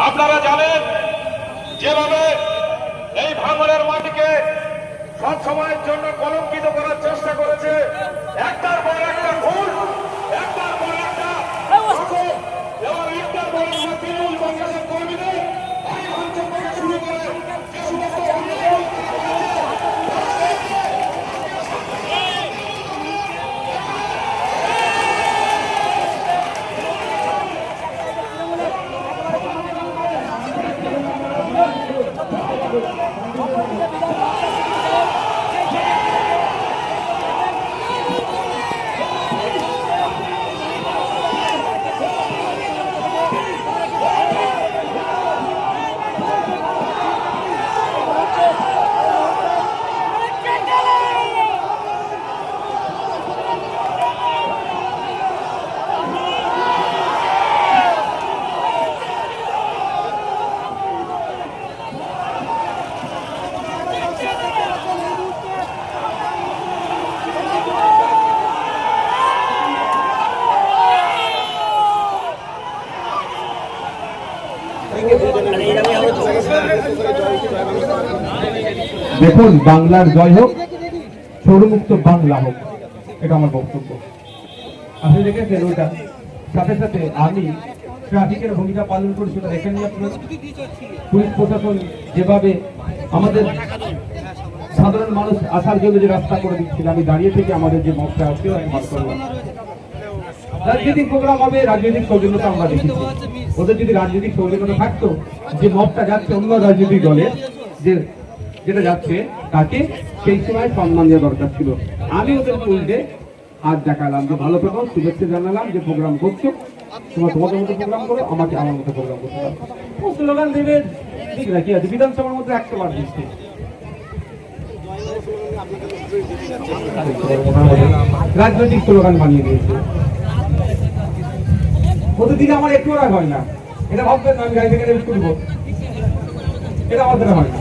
আপনারা জানেন যেভাবে এই ভাঙনের মাটিকে সব সময়ের জন্য কলঙ্কিত করার চেষ্টা করেছে, একটার পর একটা ভুল, একটার পর একটা এবং একটার পর একটা তৃণমূল কংগ্রেসের কর্মীদের এই মঞ্চ থেকে শুরু করে যে সমস্ত দেখুন, বাংলার জয় হোক, সৌরমুক্ত বাংলা হোক, এটা আমার বক্তব্য। আপনি দেখেছেন ওইটা, সাথে সাথে আমি ট্রাফিকের ভূমিকা পালন করি সেটা দেখেননি আপনার। পুলিশ প্রশাসন যেভাবে আমাদের সাধারণ মানুষ আসার জন্য যে রাস্তা করে দিচ্ছিল, আমি দাঁড়িয়ে থেকে আমাদের যে মতটা আছে আমি মত করলাম। রাজনৈতিক প্রোগ্রাম হবে, রাজনৈতিক সৌজন্যতা আমরা দেখেছি। ওদের যদি রাজনৈতিক সৌজন্যতা থাকতো, যে মতটা যাচ্ছে অন্য রাজনৈতিক দলের যেটা যাচ্ছে তাকে সেই সময় সম্মান দেওয়া দরকার ছিল। আমি ওদের উল্টে হাত দেখালাম যে ভালো থাকো, শুভেচ্ছা জানালাম যে প্রোগ্রাম করছো, তোমাদের মতো প্রোগ্রাম করো, আমাকে আমার মতো প্রোগ্রাম করতে পারো। স্লোগান দেবে, ঠিক রাখি আছে। বিধানসভার মধ্যে 100 বার দিচ্ছে, রাজনৈতিক স্লোগান বানিয়ে দিয়েছে। ওদের দিকে আমার একটু রাগ হয় না, এটা ভাববেন না আমি গাড়ি থেকে করবো, এটা আমাদের হয় না।